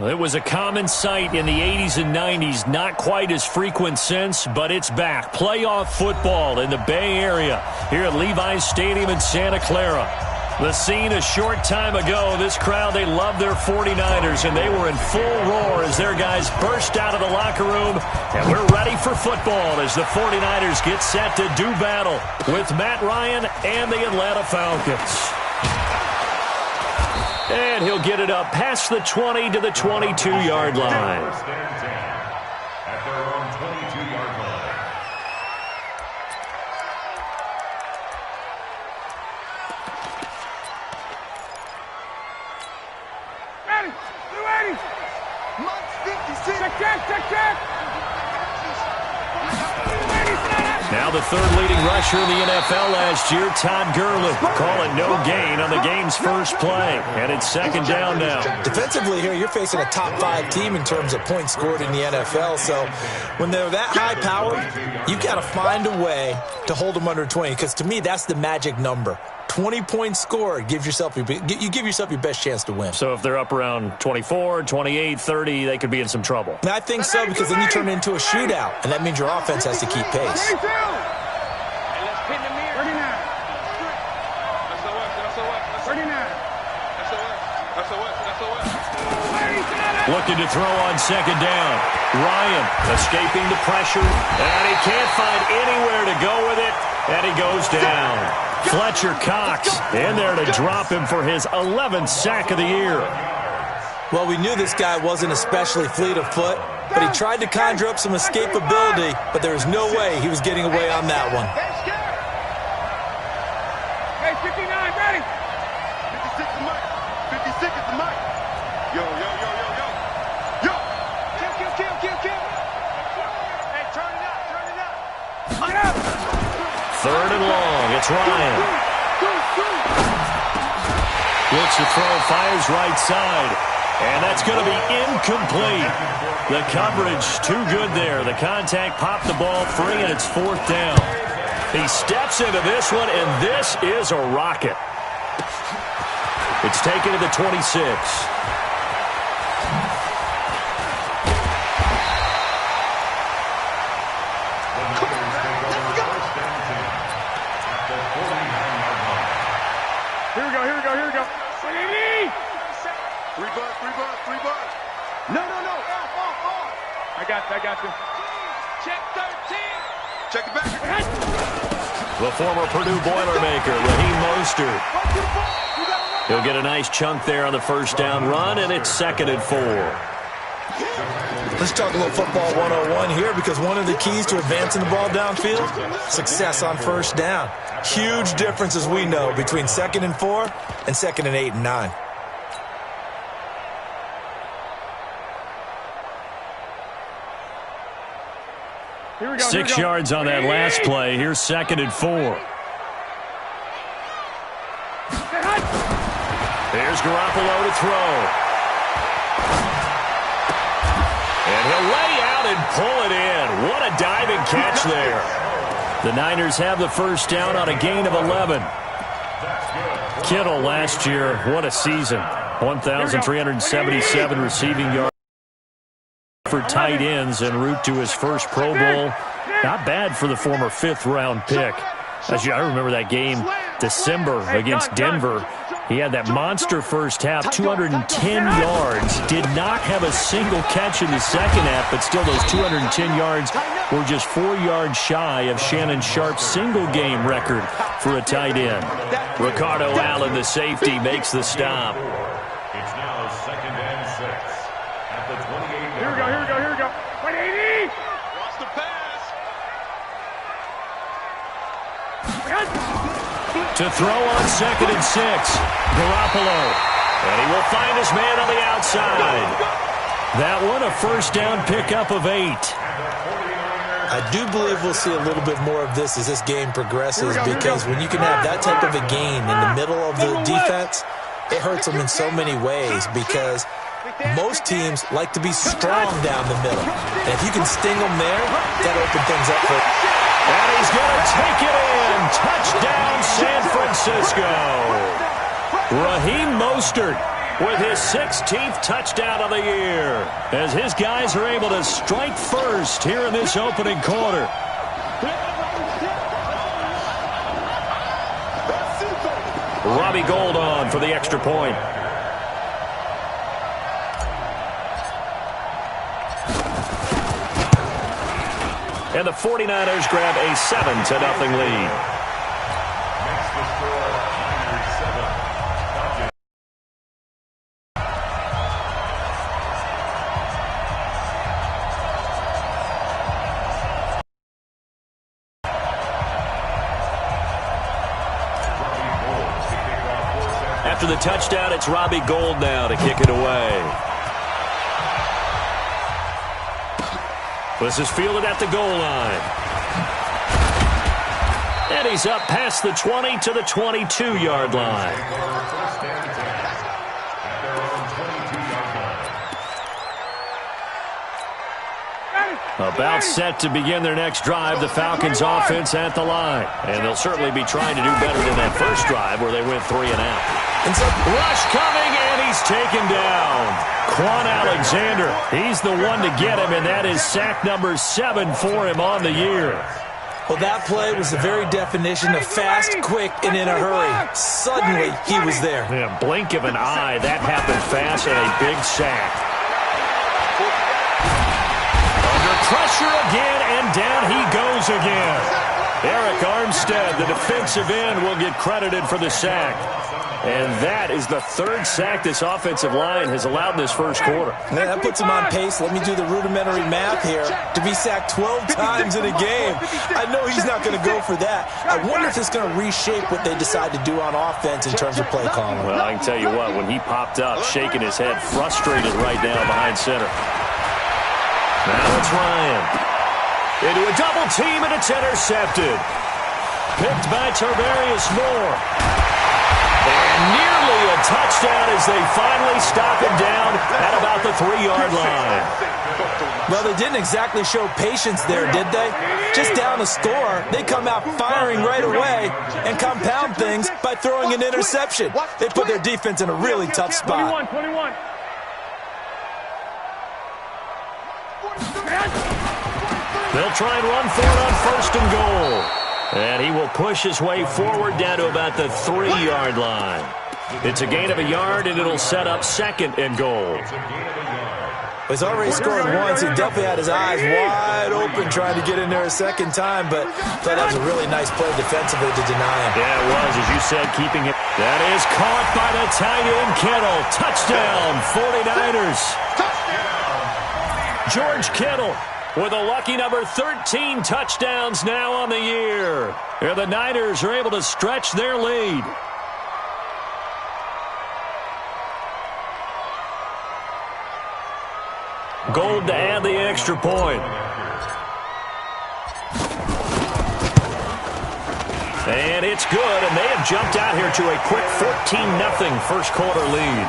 It was a common sight in the 80s and 90s, not quite as frequent since, but it's back. Playoff football in the Bay Area here at Levi's Stadium in Santa Clara. The scene a short time ago, this crowd, they loved their 49ers, and they were in full roar as their guys burst out of the locker room, and we're ready for football as the 49ers get set to do battle with Matt Ryan and the Atlanta Falcons. And he'll get it up past the 20 to the 22-yard line. At their own 22-yard line. Ready, 280. Check. Now the third leading rusher in the NFL last year, Todd Gurley, calling no gain on the game's first play. And it's second down now. Defensively here, you're facing a top-5 team in terms of points scored in the NFL. So when they're that high-powered, you've got to find a way to hold them under 20. Because to me, that's the magic number. 20 points scored, you give yourself your best chance to win. So if they're up around 24, 28, 30, they could be in some trouble. And I think so, because then you turn it into a shootout, and that means your offense has to keep pace. Looking to throw on second down. Ryan escaping the pressure, and he can't find anywhere to go with it, and he goes down. Fletcher Cox in there to drop him for his 11th sack of the year. Well, we knew this guy wasn't especially fleet of foot, but he tried to conjure up some escapability, but there was no way he was getting away on that one. Hey, 59, ready? 56 is Mike. 56 is the Mike. Yo. Kill. Hey, turn it up. Third and long. It's Ryan. Looks to throw, fires right side. And that's going to be incomplete. The coverage too good there. The contact popped the ball free, and it's fourth down. He steps into this one, and this is a rocket. It's taken to the 26. Here we go. Three bucks. No. Off. I got you. Check 13. Check it back. The former Purdue Boilermaker, Raheem Mostert. He'll get a nice chunk there on the first down run, and it's second and 4. Let's talk a little football 101 here, because one of the keys to advancing the ball downfield, success on first down. Huge difference, as we know, between second and 4 and second and 8 and 9. Here we go. 6 yards on that last play. Here's second and 4. Here's Garoppolo to throw. And he'll lay out and pull it in. What a diving catch there. The Niners have the first down on a gain of 11. Kittle last year, what a season. 1,377 receiving yards for tight ends en route to his first Pro Bowl. Not bad for the former 5th-round pick. I remember that game, December, against Denver. He had that monster first half, 210 yards. Did not have a single catch in the second half, but still those 210 yards were just 4 yards shy of Shannon Sharp's single-game record for a tight end. Ricardo Allen, the safety, makes the stop. It's now second and 6 at the 28-yard Here we go, here we go, here we go. 180! Lost the pass. To throw on 2nd and 6. Garoppolo. And he will find his man on the outside. That one, a first down pickup of 8. I do believe we'll see a little bit more of this as this game progresses, because when you can have that type of a gain in the middle of the defense, it hurts them in so many ways, because most teams like to be strong down the middle. And if you can sting them there, that opens things up for them. And he's going to take it in. Touchdown, San Francisco. Raheem Mostert with his 16th touchdown of the year, as his guys are able to strike first here in this opening quarter. Robbie Gould on for the extra point. And the 49ers grab a 7-0 lead. Makes the score Niners 7. After the touchdown, it's Robbie Gould now to kick it away. This is fielded at the goal line. And he's up past the 20 to the 22-yard line. About set to begin their next drive, the Falcons offense at the line. And they'll certainly be trying to do better than that first drive where they went 3 and out. Rush coming, and he's taken down. Quan Alexander, he's the one to get him, and that is sack number 7 for him on the year. Well, that play was the very definition of fast, quick, and in a hurry. Suddenly, he was there. Yeah, blink of an eye, that happened fast, and a big sack. Under pressure again, and down he goes again. Eric Armstead, the defensive end, will get credited for the sack. And that is the 3rd sack this offensive line has allowed in this first quarter. Man, that puts him on pace. Let me do the rudimentary math here. To be sacked 12 times in a game, I know he's not going to go for that. I wonder if it's going to reshape what they decide to do on offense in terms of play calling. Well, I can tell you what, when he popped up, shaking his head, frustrated right now behind center. Now it's Ryan. Into a double team, and it's intercepted. Picked by Tarvarius Moore. And nearly a touchdown as they finally stop him down at about the 3-yard line. Well, they didn't exactly show patience there, did they? Just down a score, they come out firing right away and compound things by throwing an interception. They put their defense in a really tough spot. 21. They'll try and run for it on 1st and goal. And he will push his way forward down to about the 3-yard line. It's a gain of a yard, and it'll set up 2nd and goal. He's already scored once. He definitely had his eyes wide open trying to get in there a second time, but I thought that was a really nice play defensively to deny him. Yeah, it was, as you said, keeping it. That is caught by the tight end, Kittle. Touchdown, 49ers. George Kittle with a lucky number 13 touchdowns now on the year. Here the Niners are able to stretch their lead. Gould to add the extra point. And it's good, and they have jumped out here to a quick 14-0 first quarter lead.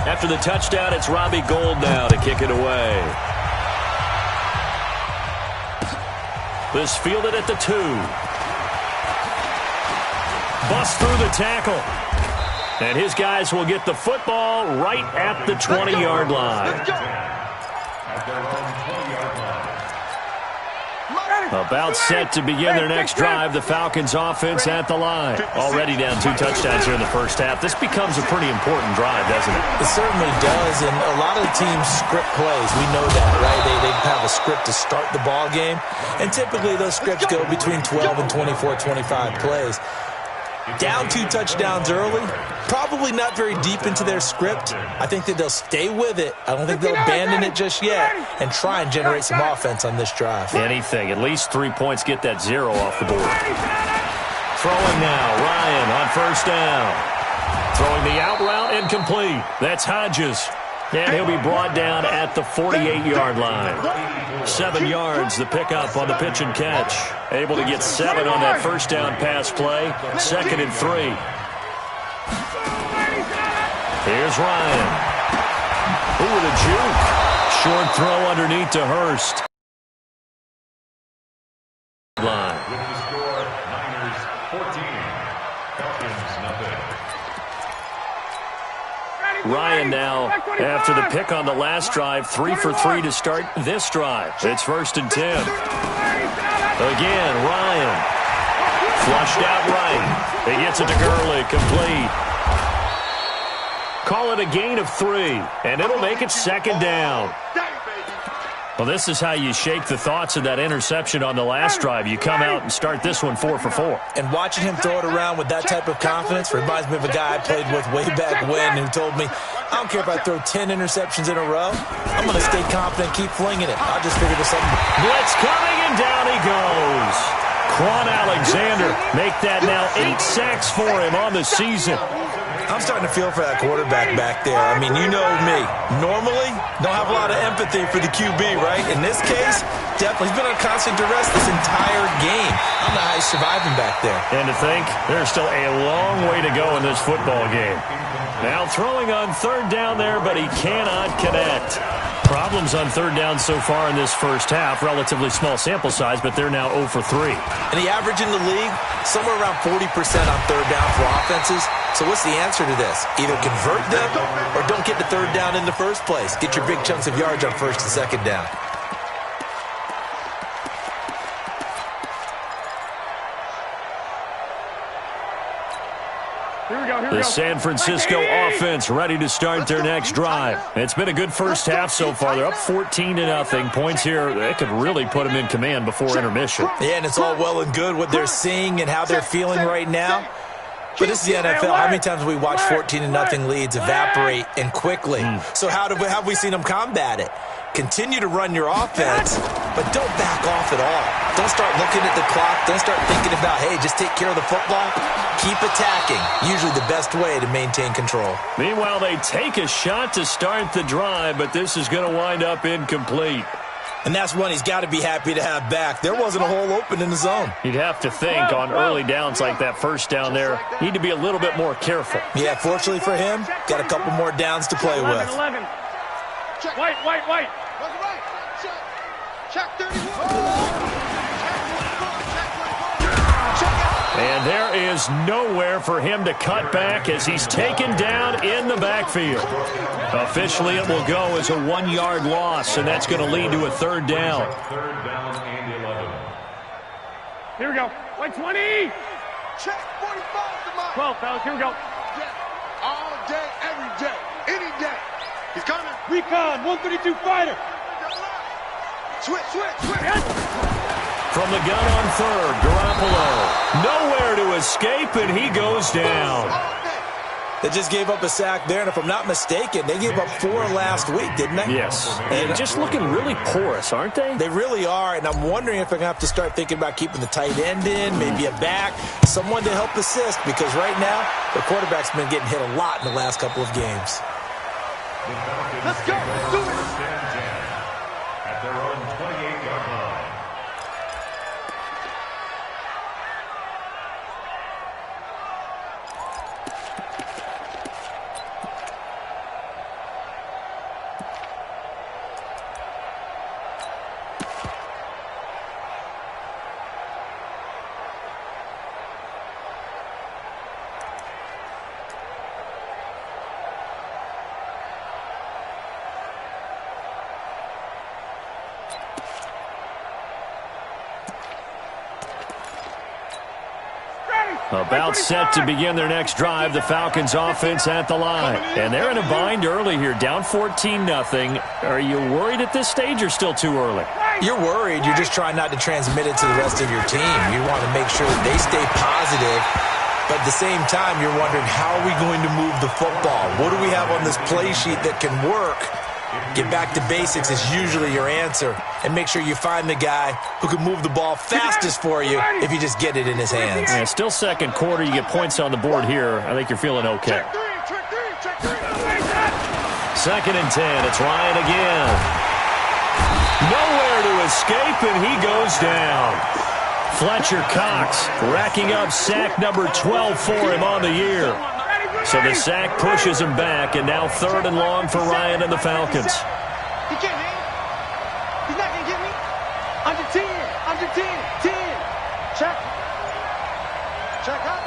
After the touchdown, it's Robbie Gould now to kick it away. This fielded at the 2. Bust through the tackle. And his guys will get the football right at the 20-yard line. At their own 20-yard line. About set to begin their next drive. The Falcons offense at the line. Already down 2 touchdowns here in the first half. This becomes a pretty important drive, doesn't it? It certainly does, and a lot of the teams script plays. We know that, right? They have a script to start the ball game, and typically those scripts go between 12 and 24, 25 plays. Down 2 touchdowns early, probably not very deep into their script. I think that they'll stay with it. I don't think they'll abandon it just yet and try and generate some offense on this drive. Anything. At least 3 points, get that 0 off the board. Throwing now, Ryan on first down. Throwing the out route, incomplete. That's Hodges. And he'll be brought down at the 48-yard line. 7 yards, the pickup on the pitch and catch. Able to get 7 on that first down pass play. 2nd and 3. Here's Ryan. Ooh, with a juke. Short throw underneath to Hurst. Line. With the score, Niners 14, Falcons nothing. Ryan now, after the pick on the last drive, 3 for 3 to start this drive. It's 1st and 10. Again, Ryan. Flushed out right. He gets it to Gurley, complete. Call it a gain of 3, and it'll make it 2nd down. Well, this is how you shake the thoughts of that interception on the last drive. You come out and start this one 4 for 4. And watching him throw it around with that type of confidence reminds me of a guy I played with way back when who told me, I don't care if I throw 10 interceptions in a row. I'm going to stay confident, keep flinging it. I'll just figure this out. Blitz coming, and down he goes. Quan Alexander make that now 8 sacks for him on the season. I'm starting to feel for that quarterback back there. I mean, you know me. Normally, don't have a lot of empathy for the QB, right? In this case, definitely. He's been on constant duress this entire game. I don't know how he's surviving back there. And to think, there's still a long way to go in this football game. Now throwing on 3rd down there, but he cannot connect. Problems on 3rd down so far in this first half. Relatively small sample size, but they're now 0 for 3. And the average in the league, somewhere around 40% on 3rd down for offenses. So what's the answer to this? Either convert them or don't get to 3rd down in the first place. Get your big chunks of yards on 1st and 2nd down. The San Francisco offense ready to start their next drive. It's been a good first half so far. They're up 14-0. Points here, they could really put them in command before intermission. Yeah, and it's all well and good what they're seeing and how they're feeling right now. But this is the NFL. How many times have we watched 14-0 leads evaporate and quickly? So how have we seen them combat it? Continue to run your offense, but don't back off at all. Don't start looking at the clock. Don't start thinking about, hey, just take care of the football. Keep attacking. Usually the best way to maintain control. Meanwhile, they take a shot to start the drive, but this is going to wind up incomplete. And that's one he's got to be happy to have back. There wasn't a hole open in the zone. You'd have to think on early downs like that first down there, need to be a little bit more careful. Yeah, fortunately for him, got a couple more downs to play with. 11. White. Check 31. And there is nowhere for him to cut back as he's taken down in the backfield. Officially, it will go as a 1-yard loss, and that's going to lead to a 3rd down. 3rd down and 11. Here we go. White 20. Check 45 to mine. 12, fellas. Here we go. All day, every day, any day. He's coming. Recon, 132 fighter. Switch. From the gun on 3rd, Garoppolo. Nowhere to escape, and he goes down. They just gave up a sack there, and if I'm not mistaken, they gave up 4 last week, didn't they? Yes. And just looking really porous, aren't they? They really are, and I'm wondering if they're going to have to start thinking about keeping the tight end in, maybe a back, someone to help assist, because right now, the quarterback's been getting hit a lot in the last couple of games. Let's go. Do it. At their own 28-yard line. About set to begin their next drive, the Falcons offense at the line. And they're in a bind early here, down 14-0. Are you worried at this stage or still too early? You're worried. You're just trying not to transmit it to the rest of your team. You want to make sure that they stay positive. But at the same time, you're wondering, how are we going to move the football? What do we have on this play sheet that can work? Get back to basics is usually your answer. And make sure you find the guy who can move the ball fastest for you if you just get it in his hands. Yeah, still second quarter. You get points on the board here. I think you're feeling okay. Second and 10. It's Ryan again. Nowhere to escape, and he goes down. Fletcher Cox racking up sack number 12 for him on the year. So the sack pushes him back, and now 3rd and long for Ryan and the Falcons. He can't hang. He's not going to get me. Under 10. Under 10. 10. Check. Check out.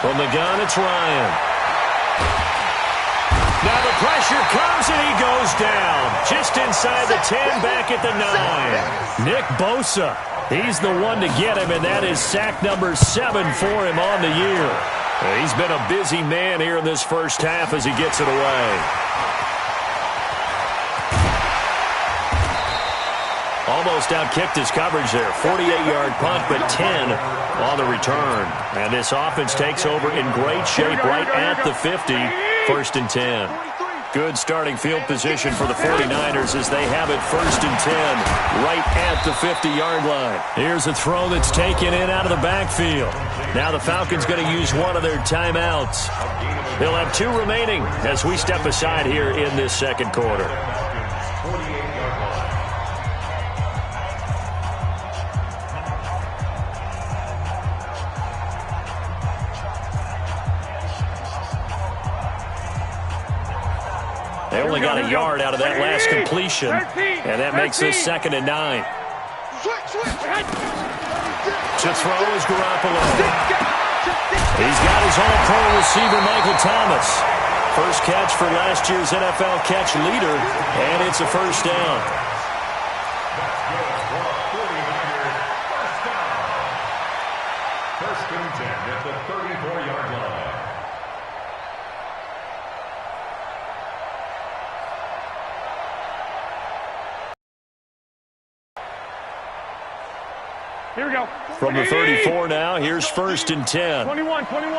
From the gun, it's Ryan. Now the pressure comes, and he goes down. Just inside the 10, back at the 9. Nick Bosa, he's the one to get him, and that is sack number 7 for him on the year. He's been a busy man here in this first half as he gets it away. Almost outkicked his coverage there. 48-yard punt, but 10 on the return. And this offense takes over in great shape right at the 50. 1st and 10. Good starting field position for the 49ers as they have it 1st and 10 right at the 50-yard line. Here's a throw that's taken in out of the backfield. Now the Falcons going to use one of their timeouts. They'll have 2 remaining as we step aside here in this second quarter. They only got a yard out of that last completion, and that makes this 2nd and 9. To throw is Garoppolo. He's got his all-pro receiver, Michael Thomas. First catch for last year's NFL catch leader, and it's a 1st down. First and 10 at the 34-yard line. Here we go. From the 34 now, here's 1st and 10. 21. White. Bang,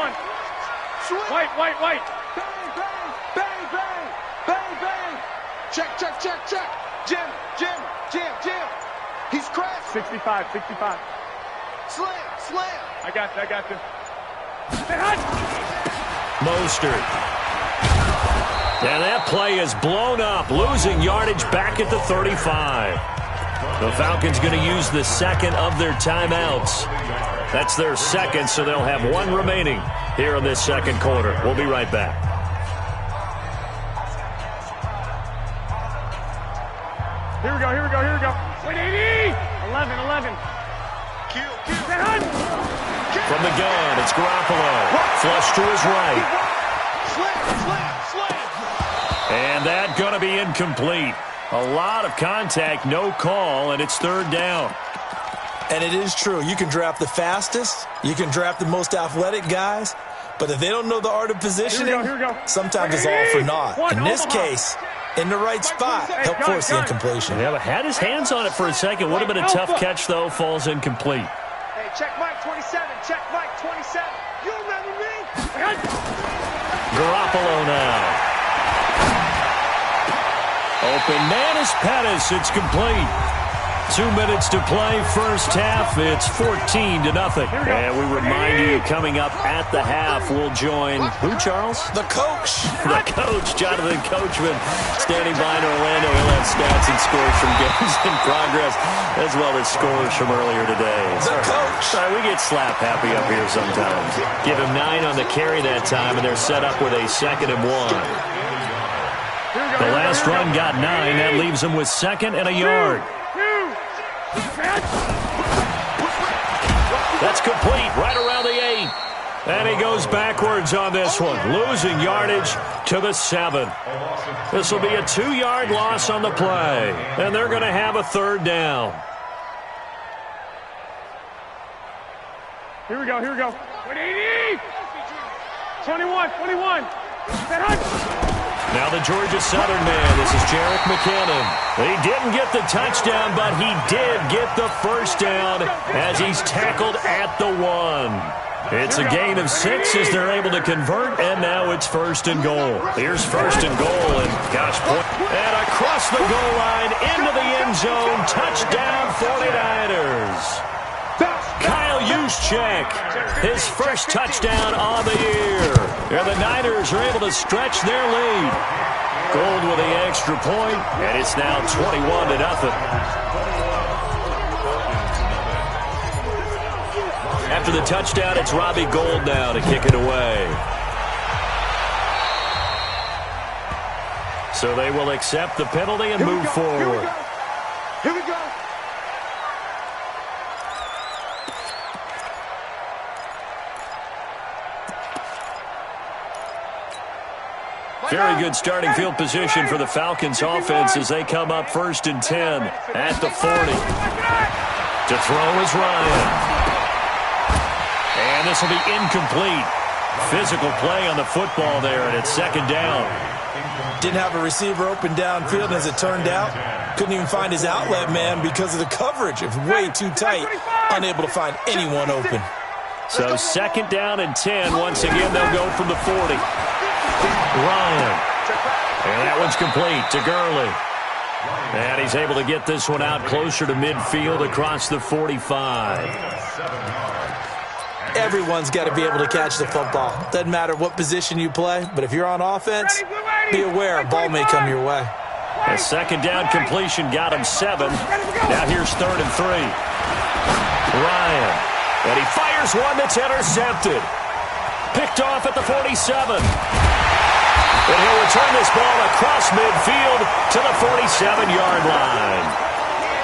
bang. Bang, bang. Check. Jim. He's crashed. 65. Slam. I got this. Mostert. And that play is blown up, losing yardage back at the 35. The Falcons going to use the 2nd of their timeouts. That's their 2nd, so they'll have 1 remaining here in this second quarter. We'll be right back. Here we go. 180. 11. Kill. From the gun, it's Garoppolo. Flush to his right. Slam. And that going to be incomplete. A lot of contact, no call, and it's 3rd down. And it is true. You can draft the fastest. You can draft the most athletic guys. But if they don't know the art of positioning, Here we go. sometimes it's all for naught. In this case, in the right spot, help force the incompletion. Yeah, but had his hands on it for a second. Would have been a tough catch, though. Falls incomplete. Hey, check Mike 27. You remember me? Garoppolo now. Open man is Pettis. It's complete. 2 minutes to play first half. It's 14-0. And we remind you, coming up at the half, we'll join who, Charles? The coach. The coach, Jonathan Coachman, standing by in Orlando. He'll have stats and scores from games in progress, as well as scores from earlier today. The coach. Sorry, we get slap happy up here sometimes. Give him 9 on the carry that time, and they're set up with a 2nd and 1. The last run got 9. That leaves him with 2nd and a yard. That's complete right around the 8. And he goes backwards on this one, losing yardage to the 7. This will be a 2-yard loss on the play, and they're going to have a 3rd down. Here we go. 180. 21. Now the Georgia Southern man, this is Jerick McKinnon. He didn't get the touchdown, but he did get the first down as he's tackled at the 1. It's a gain of 6 as they're able to convert, and now it's 1st and goal. Here's 1st and goal, and gosh, and across the goal line into the end zone, touchdown 49ers. Kyle Juszczyk, his first touchdown on the year. And the Niners are able to stretch their lead. Gold with the extra point, and it's now 21-0. After the touchdown, it's Robbie Gould now to kick it away. So they will accept the penalty and move forward. Here we go. Very good starting field position for the Falcons offense as they come up 1st and 10 at the 40. To throw is Ryan. And this will be incomplete. Physical play on the football there, and it's 2nd down. Didn't have a receiver open downfield, and as it turned out, couldn't even find his outlet man because of the coverage. It was way too tight, unable to find anyone open. So 2nd down and 10. Once again, they'll go from the 40. Ryan. And that one's complete to Gurley. And he's able to get this one out closer to midfield across the 45. Everyone's got to be able to catch the football. Doesn't matter what position you play, but if you're on offense, be aware a ball may come your way. A 2nd down completion got him 7. Now here's 3rd and 3. Ryan. And he fires one that's intercepted. Picked off at the 47. And he'll return this ball across midfield to the 47-yard line.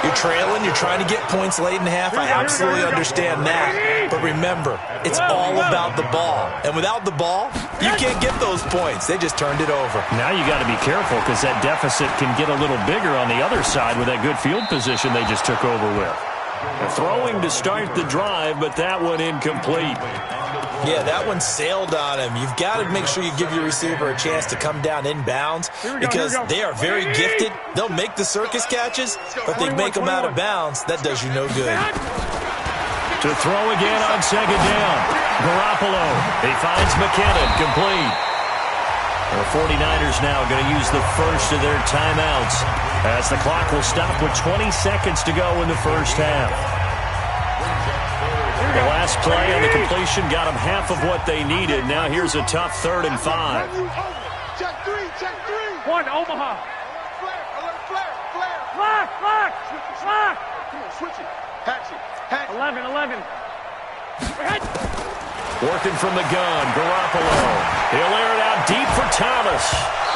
You're trailing, you're trying to get points late in half. I absolutely understand that. But remember, it's all about the ball. And without the ball, you can't get those points. They just turned it over. Now you got to be careful because that deficit can get a little bigger on the other side with that good field position they just took over with. Throwing to start the drive, but that one incomplete. Yeah, that one sailed on him. You've got to make sure you give your receiver a chance to come down inbounds because they are very gifted. They'll make the circus catches, but they make them out of bounds. That does you no good. To throw again on 2nd down. Garoppolo. He finds McKinnon complete. The 49ers now going to use the first of their timeouts as the clock will stop with 20 seconds to go in the first half. The last play on the completion got them half of what they needed. Now here's a tough 3rd and 5. Check 3. 1, Omaha. Flare, alert, flare. Lock. Come on, switch it. Hatch it. 11. Working from the gun, Garoppolo. He'll air it out deep for Thomas.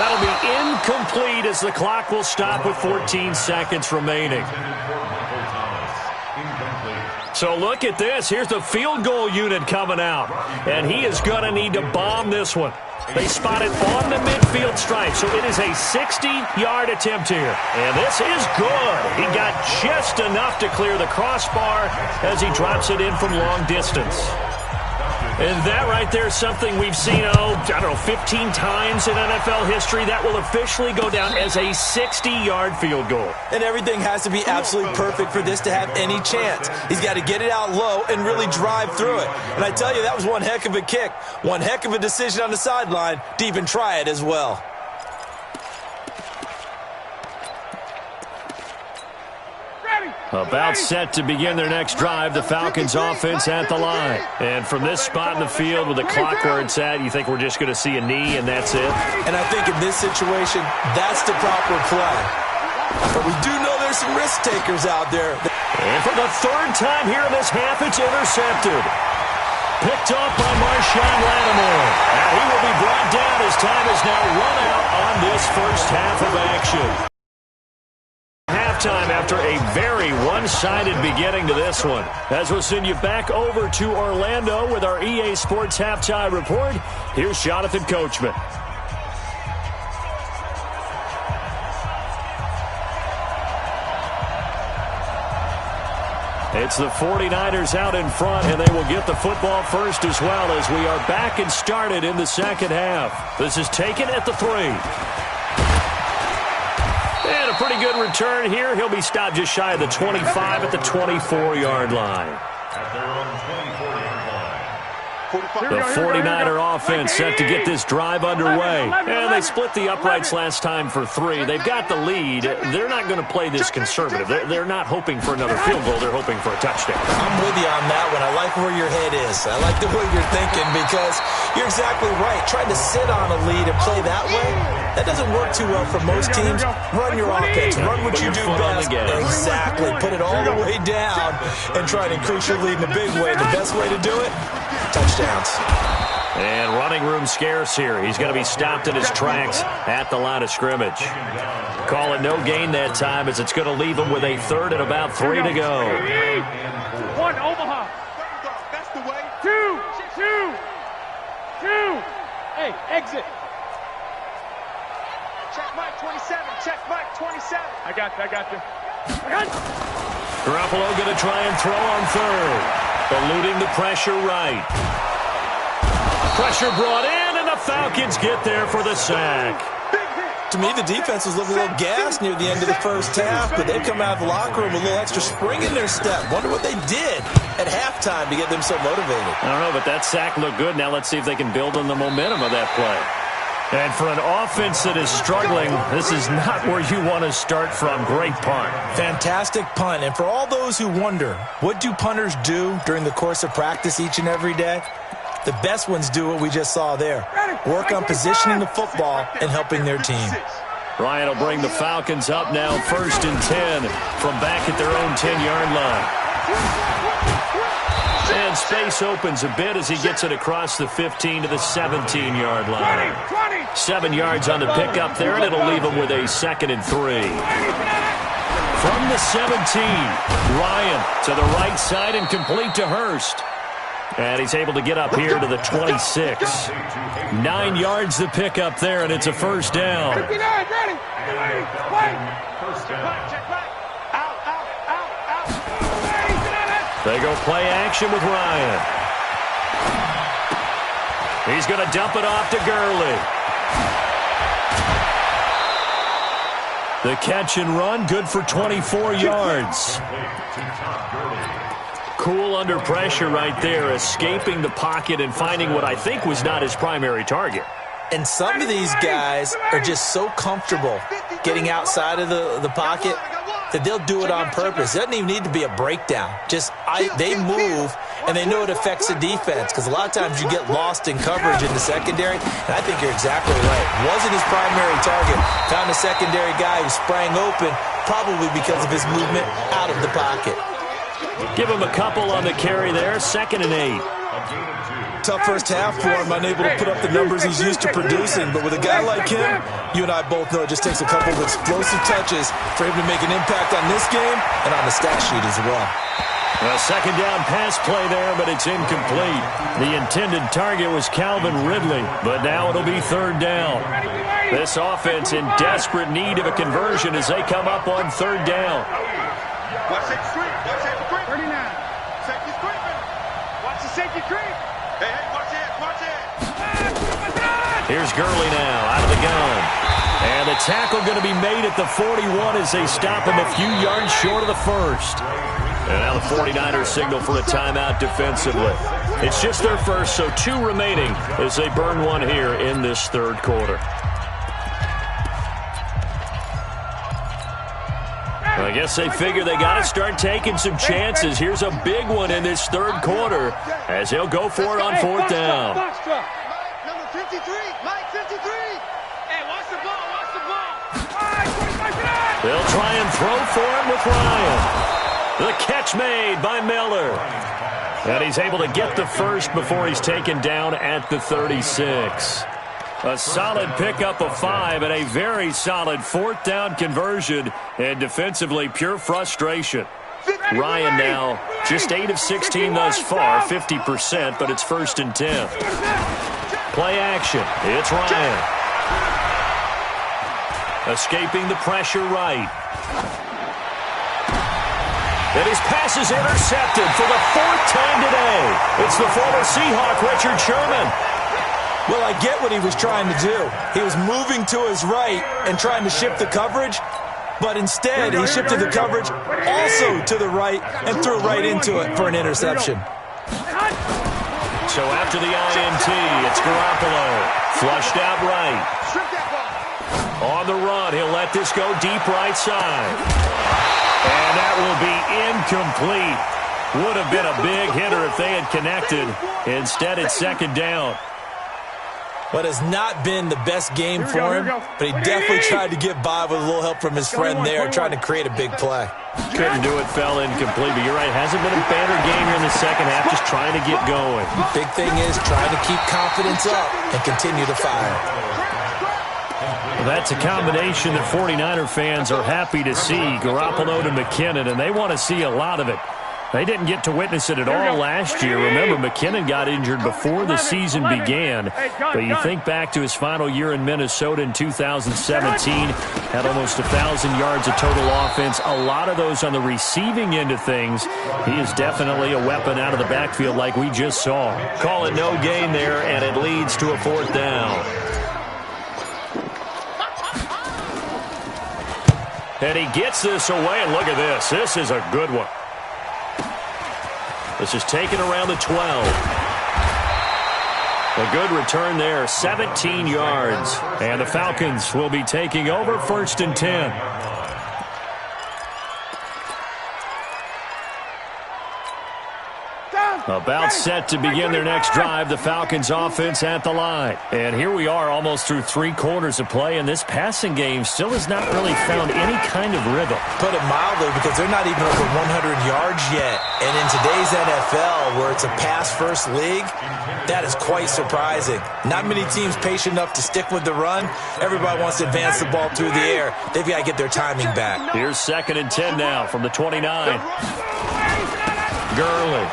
That'll be incomplete as the clock will stop with 14 seconds remaining. So look at this. Here's the field goal unit coming out. And he is going to need to bomb this one. They spot it on the midfield stripe. So it is a 60-yard attempt here. And this is good. He got just enough to clear the crossbar as he drops it in from long distance. And that right there is something we've seen, 15 times in NFL history. That will officially go down as a 60-yard field goal. And everything has to be absolutely perfect for this to have any chance. He's got to get it out low and really drive through it. And I tell you, that was one heck of a kick. One heck of a decision on the sideline to even try it as well. About set to begin their next drive, the Falcons offense at the line. And from this spot in the field with the clock where it's at, you think we're just going to see a knee and that's it? And I think in this situation, that's the proper play. But we do know there's some risk takers out there. And for the 3rd time here in this half, it's intercepted. Picked up by Marshawn Lattimore. And he will be brought down as time is now run out on this first half of action. Halftime after a very one-sided beginning to this one. As we'll send you back over to Orlando with our EA Sports Halftime Report, here's Jonathan Coachman. It's the 49ers out in front, and they will get the football first as well as we are back and started in the second half. This is taken at the 3. And a pretty good return here. He'll be stopped just shy of the 25 at the 24-yard line. At their own 24-yard line. The 49er offense set to get this drive underway. And they split the uprights last time for 3. They've got the lead. They're not going to play this conservative. They're not hoping for another field goal. They're hoping for a touchdown. I'm with you on that one. I like where your head is. I like the way you're thinking because you're exactly right. Trying to sit on a lead and play that way, that doesn't work too well for most teams. Run your offense. Run what you do best. Exactly. Put it all the way down and try to increase your lead in a big way. The best way to do it, touchdowns. And running room scarce here. He's going to be stopped in his tracks at the line of scrimmage. Call it no gain that time as it's going to leave him with a 3rd and about 3 to go. 1, Omaha. That's the way. 2. Hey, exit. Check Mike 27. Check Mike 27. I got you. Garoppolo going to try and throw on 3rd. Eluding the pressure right. Pressure brought in, and the Falcons get there for the sack. To me, the defense was looking a little gassed near the end of the first half, but they come out of the locker room with a little extra spring in their step. Wonder what they did at halftime to get them so motivated. I don't know, but that sack looked good. Now let's see if they can build on the momentum of that play. And for an offense that is struggling, this is not where you want to start from. Great punt. Fantastic punt. And for all those who wonder, what do punters do during the course of practice each and every day? The best ones do what we just saw there. Work on positioning the football and helping their team. Ryan will bring the Falcons up now 1st and 10 from back at their own 10-yard line. And space opens a bit as he gets it across the 15 to the 17-yard line. 7 yards on the pickup there, and it'll leave him with a 2nd and 3. From the 17, Ryan to the right side and complete to Hurst. And he's able to get up here to the 26. 9 yards to pick up there, and it's a 1st down. 59, ready. First down. They go play action with Ryan. He's going to dump it off to Gurley. The catch and run, good for 24 yards. Cool under pressure right there, escaping the pocket and finding what I think was not his primary target. And some of these guys are just so comfortable getting outside of the pocket that they'll do it on purpose. It doesn't even need to be a breakdown. They move, and they know it affects the defense because a lot of times you get lost in coverage in the secondary, and I think you're exactly right. Wasn't his primary target. Found a secondary guy who sprang open, probably because of his movement out of the pocket. Give him a couple on the carry there, 2nd and 8. Tough first half for him, unable to put up the numbers he's used to producing. But with a guy like him, you and I both know it just takes a couple of explosive touches for him to make an impact on this game and on the stat sheet as well. A 2nd down pass play there, but it's incomplete. The intended target was Calvin Ridley, but now it'll be 3rd down. This offense in desperate need of a conversion as they come up on 3rd down. Watch safety creep. Watch safety creep. 39. Safety's creeping. Watch the safety creep. Hey, watch it. Watch it. Here's Gurley now out of the gun. And the tackle going to be made at the 41 as they stop him a few yards short of the 1st. And now the 49ers signal for a timeout defensively. It's just their 1st, so 2 remaining as they burn one here in this 3rd quarter. I guess they figure they got to start taking some chances. Here's a big one in this 3rd quarter as he'll go for it on 4th down. Number 53. Mike 53. Hey, watch the ball. Watch the ball. They'll try and throw for it with Ryan. The catch made by Miller. And he's able to get the 1st before he's taken down at the 36. A solid pickup of 5 and a very solid 4th down conversion. And defensively, pure frustration. Ryan now just 8 of 16 thus far, 50%, but it's 1st and 10. Play action. It's Ryan. Escaping the pressure right. And his pass is intercepted for the 4th time today. It's the former Seahawk, Richard Sherman. Well, I get what he was trying to do. He was moving to his right and trying to shift the coverage, but instead he shifted the coverage also to the right and threw right into it for an interception. So after the INT, it's Garoppolo. Flushed out right. On the run, he'll let this go deep right side. And that will be incomplete. Would have been a big hitter if they had connected. Instead, it's 2nd down. What has not been the best game for him, but he definitely tried to get by with a little help from his friend there, trying to create a big play. Couldn't do it, fell incomplete, but you're right, hasn't been a better game here in the second half, just trying to get going. Big thing is trying to keep confidence up and continue to fire. Well, that's a combination that 49er fans are happy to see, Garoppolo to McKinnon, and they want to see a lot of it. They didn't get to witness it at all last year. Remember, McKinnon got injured before the season began. But you think back to his final year in Minnesota in 2017, had almost 1,000 yards of total offense, a lot of those on the receiving end of things. He is definitely a weapon out of the backfield like we just saw. Call it no gain there, and it leads to a 4th down. And he gets this away, and look at this. This is a good one. This is taken around the 12. A good return there, 17 yards. And the Falcons will be taking over 1st and 10. About set to begin their next drive, the Falcons offense at the line. And here we are almost through 3 quarters of play, and this passing game still has not really found any kind of rhythm. Put it mildly, because they're not even over 100 yards yet. And in today's NFL, where it's a pass-first league, that is quite surprising. Not many teams patient enough to stick with the run. Everybody wants to advance the ball through the air. They've got to get their timing back. Here's 2nd and 10 now from the 29. Gurley.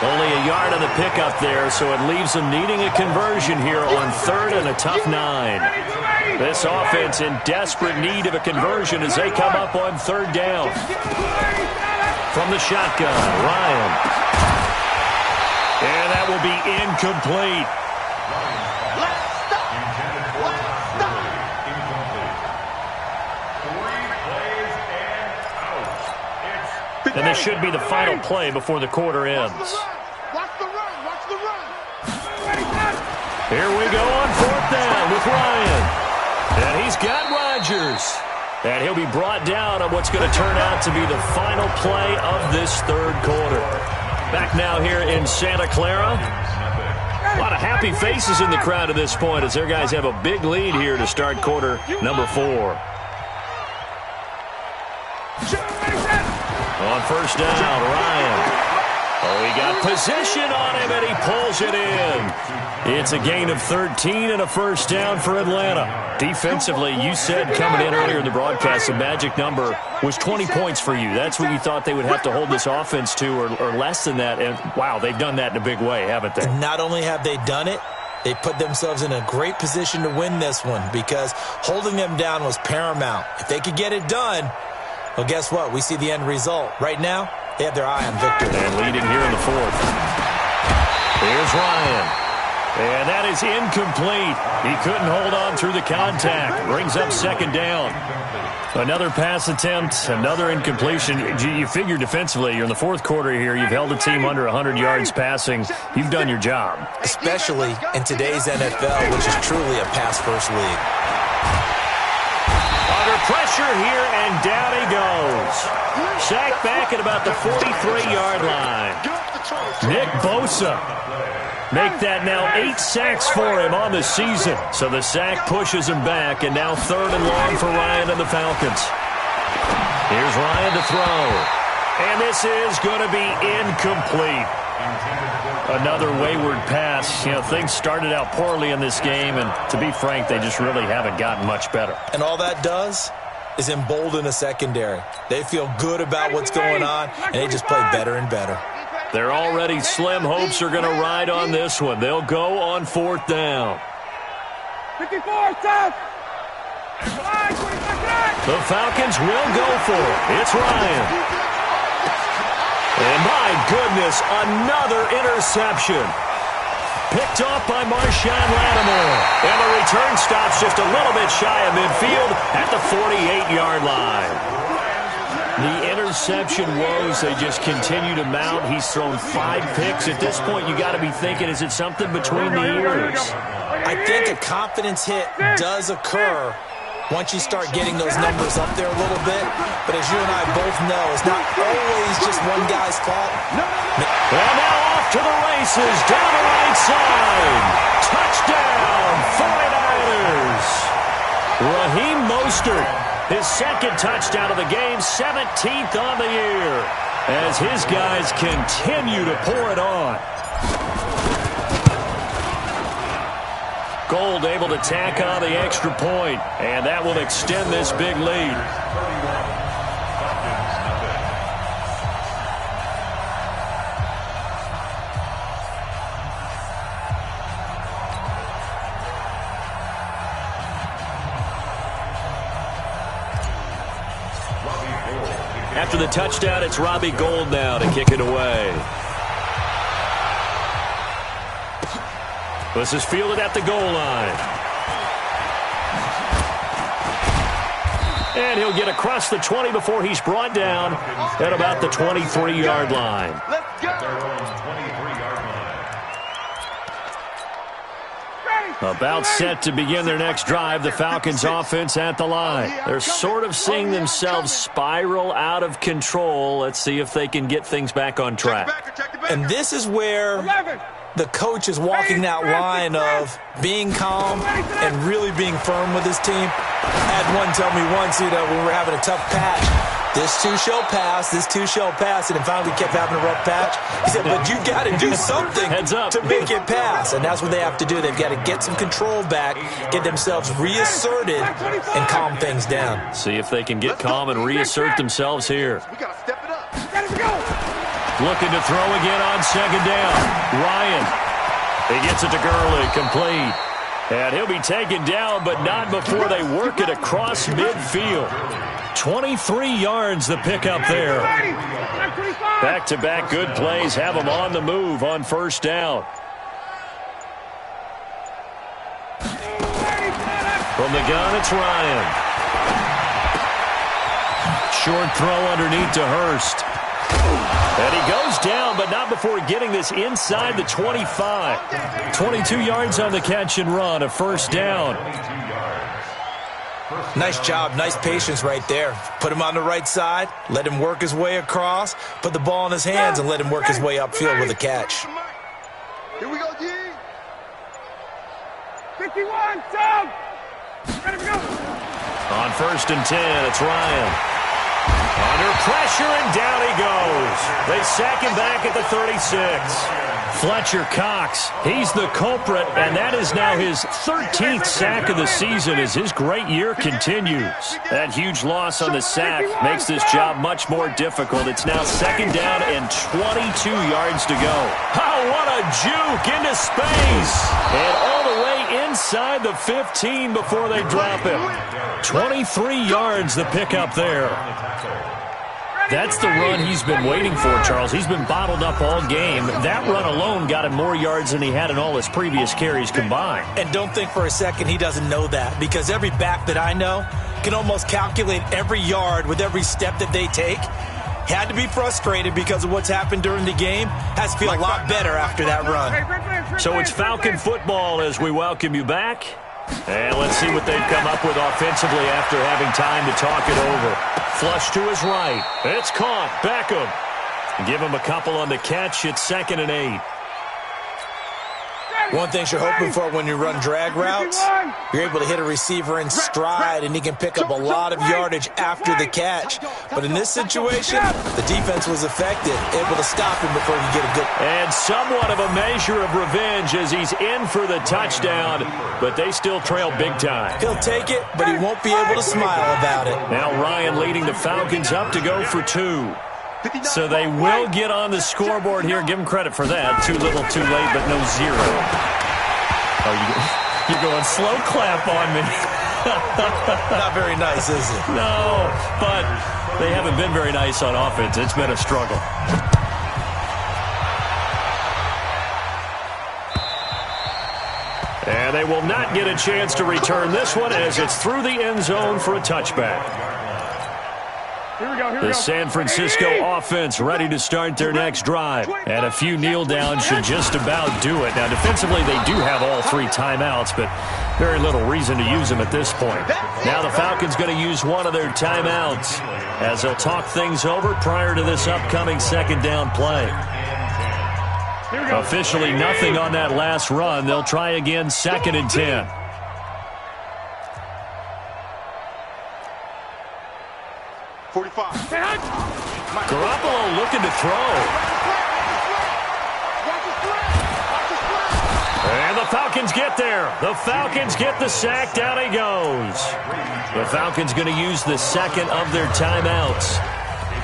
Only a yard on the pickup there, so it leaves them needing a conversion here on 3rd and a tough 9. This offense in desperate need of a conversion as they come up on 3rd down. From the shotgun, Ryan. And that will be incomplete. And this should be the final play before the quarter ends. Watch the run. Watch the run. Here we go on 4th down with Ryan. And he's got Rodgers. And he'll be brought down on what's going to turn out to be the final play of this 3rd quarter. Back now here in Santa Clara. A lot of happy faces in the crowd at this point as their guys have a big lead here to start quarter number 4. On 1st down, Ryan. Oh, he got position on him, and he pulls it in. It's a gain of 13 and a 1st down for Atlanta. Defensively, you said coming in earlier in the broadcast, the magic number was 20 points for you. That's what you thought they would have to hold this offense to, or less than that. And, wow, they've done that in a big way, haven't they? Not only have they done it, they put themselves in a great position to win this one because holding them down was paramount. If they could get it done, well, guess what? We see the end result. Right now, they have their eye on victory. And leading here in the 4th. Here's Ryan. And that is incomplete. He couldn't hold on through the contact. Brings up 2nd down. Another pass attempt, another incompletion. You figure defensively, you're in the 4th quarter here. You've held the team under 100 yards passing. You've done your job. Especially in today's NFL, which is truly a pass-first league. Under pressure here, and down he goes. Sacked back at about the 43-yard line. Nick Bosa. Make that now 8 sacks for him on the season. So the sack pushes him back, and now 3rd and long for Ryan and the Falcons. Here's Ryan to throw. And this is going to be incomplete. Another wayward pass. You know, things started out poorly in this game, and to be frank, they just really haven't gotten much better. And all that does is embolden a secondary. They feel good about what's going on, and they just play better and better. Their already slim hopes are going to ride on this one. They'll go on 4th down. 54, tough. The Falcons will go for it. It's Ryan. And my goodness, another interception. Picked off by Marshawn Lattimore. And the return stops just a little bit shy of midfield at the 48-yard line. The interception woes, they just continue to mount. He's thrown 5 picks. At this point, you got to be thinking, is it something between the ears? I think a confidence hit does occur once you start getting those numbers up there a little bit. But as you and I both know, it's not always just one guy's fault. And now off to the races, down the right side. Touchdown, 49ers. Raheem Mostert, his second touchdown of the game, 17th on the year, as his guys continue to pour it on. Gold able to tack on the extra point, and that will extend this big lead. After the touchdown, it's Robbie Gould now to kick it away. This is fielded at the goal line. And he'll get across the 20 before he's brought down at about the 23-yard line. Let's go. About set to begin their next drive, the Falcons offense at the line. They're sort of seeing themselves spiral out of control. Let's see if they can get things back on track. And this is where the coach is walking that line of being calm and really being firm with his team. I had one tell me once, when we were having a tough patch, this too shall pass, this too shall pass, and then finally we kept having a rough patch. He said, but you got to do something to make it pass, and that's what they have to do. They've got to get some control back, get themselves reasserted, and calm things down. See if they can get calm and reassert themselves here. We got to step it up. Looking to throw again on second down. Ryan. He gets it to Gurley, complete. And he'll be taken down, but not before they work it across midfield. 23 yards the pickup there. Back-to-back good plays have them on the move on first down. From the gun, it's Ryan. Short throw underneath to Hurst. And he goes down, but not before getting this inside the 25. 22 yards on the catch and run, a first down. Nice job, nice patience right there. Put him on the right side, let him work his way across, put the ball in his hands, and let him work his way upfield with a catch. Here we go, G. 51, down. Ready to go. On first and 10, it's Ryan. Under pressure, and down he goes. They sack him back at the 36. Fletcher Cox, he's the culprit, and that is now his 13th sack of the season as his great year continues. That huge loss on the sack makes this job much more difficult. It's now second down and 22 yards to go. Oh, what a juke into space. And all the way inside the 15 before they drop him. 23 yards the pickup there. That's the run he's been waiting for, Charles. He's been bottled up all game. That run alone got him more yards than he had in all his previous carries combined. And don't think for a second he doesn't know that, because every back that I know can almost calculate every yard with every step that they take. Had to be frustrated because of what's happened during the game. Has to feel a lot better after that run. So it's Falcon football as we welcome you back. And let's see what they've come up with offensively after having time to talk it over. Flush to his right. It's caught. Beckham. Give him a couple on the catch. It's 2nd and 8. One thing you're hoping for when you run drag routes, you're able to hit a receiver in stride, and he can pick up a lot of yardage after the catch. But in this situation, the defense was effective, able to stop him before he get a good... And somewhat of a measure of revenge as he's in for the touchdown, but they still trail big time. He'll take it, but he won't be able to smile about it. Now Ryan leading the Falcons up to go for 2. So they will get on the scoreboard here. Give them credit for that. Too little, too late, but no 0. Oh, you're going slow clap on me. Not very nice, is it? No, but they haven't been very nice on offense. It's been a struggle. And they will not get a chance to return this one as it's through the end zone for a touchback. The San Francisco offense ready to start their next drive. And a few kneel downs should just about do it. Now, defensively, they do have all 3 timeouts, but very little reason to use them at this point. Now the Falcons going to use one of their timeouts as they'll talk things over prior to this upcoming second down play. Officially nothing on that last run. They'll try again, 2nd and 10. Garoppolo looking to throw. And the Falcons get there. The Falcons get the sack. Down he goes. The Falcons going to use the second of their timeouts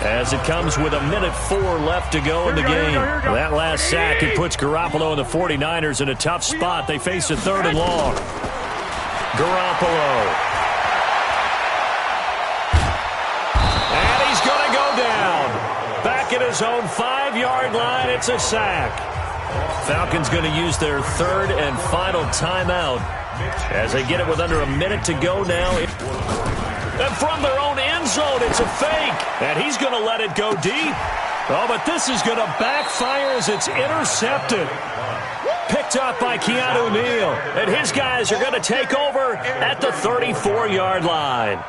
as it comes with 1:04 left to go in the game. That last sack, it puts Garoppolo and the 49ers in a tough spot. They face a 3rd and long. Garoppolo. And he's going to go down. Back at his own 5-yard line, it's a sack. Falcons going to use their 3rd and final timeout as they get it with under a minute to go now. And from their own end zone, it's a fake. And he's going to let it go deep. Oh, but this is going to backfire as it's intercepted. Picked up by Keanu Neal. And his guys are going to take over at the 34-yard line.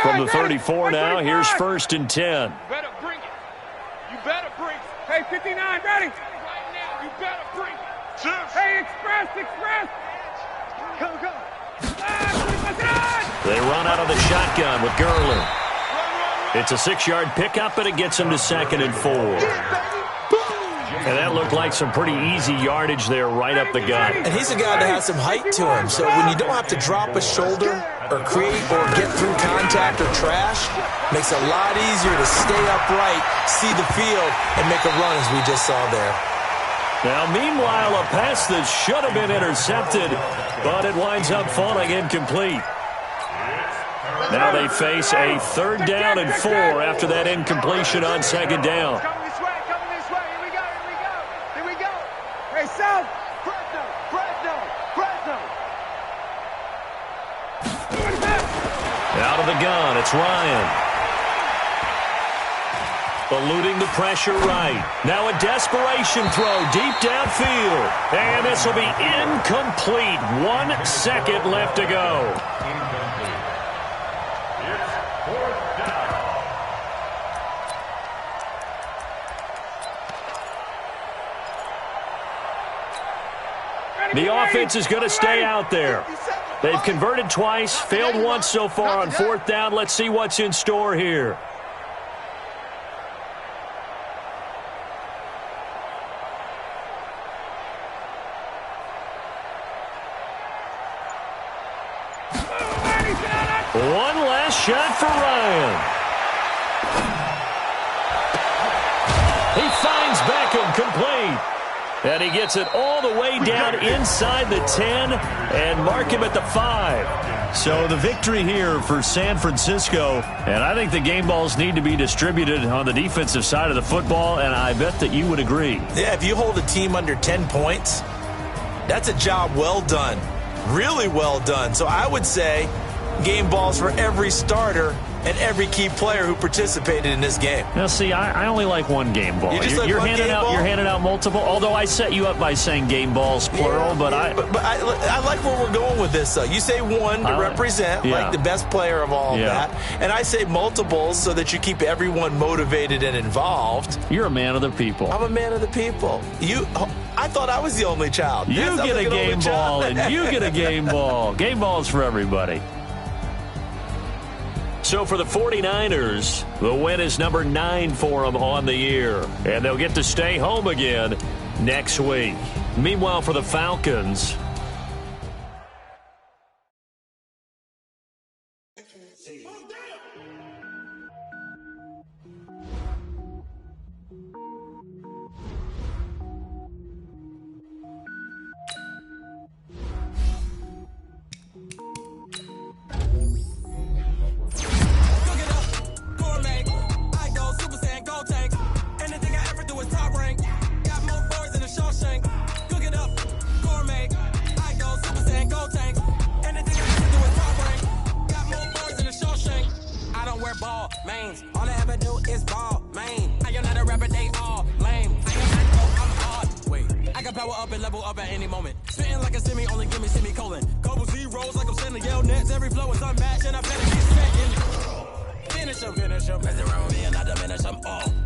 From the 34 now, here's 1st and 10. You better bring it. You better bring it. Hey, 59, ready? Right now, you better bring it. Hey, express. Come. They run out of the shotgun with Gurley. It's a 6-yard pickup, and it gets them to 2nd and 4. And that looked like some pretty easy yardage there right up the gut. And he's a guy that has some height to him. So when you don't have to drop a shoulder or create or get through contact or trash, makes it a lot easier to stay upright, see the field, and make a run as we just saw there. Now, meanwhile, a pass that should have been intercepted, but it winds up falling incomplete. Now they face a 3rd down and 4 after that incompletion on 2nd down. Coming this way. Here we go. Hey, South. Fresno. Out of the gun, it's Ryan. Eluding the pressure right. Now a desperation throw deep downfield. And this will be incomplete. 1 second left to go. The offense is going to stay out there. They've converted twice, failed once so far on 4th down. Let's see what's in store here. One last shot for Ryan. He finds Beckham complete. And he gets it all the way down inside the 10 and mark him at the 5. So the victory here for San Francisco. And I think the game balls need to be distributed on the defensive side of the football, and I bet that you would agree. Yeah, if you hold a team under 10 points, that's a job well done. Really well done. So I would say game balls for every starter and every key player who participated in this game. Now, see, I only like one game ball. You're handing out multiple. Although I set you up by saying game balls plural, but I like where we're going with this. Though you say one to represent like the best player of all of that, and I say multiples so that you keep everyone motivated and involved. You're a man of the people. I'm a man of the people. I thought I was the only child. You get a game ball, and you get a game ball. Game balls for everybody. So for the 49ers, the win is number 9 for them on the year. And they'll get to stay home again next week. Meanwhile, for the Falcons, power up and level up at any moment. Spitting like a semi, only give me semicolon. Couple zeros like I'm sending yell nets. Every flow is unmatched and I better get set in it. Finish him. Mess around with me and I diminish them all.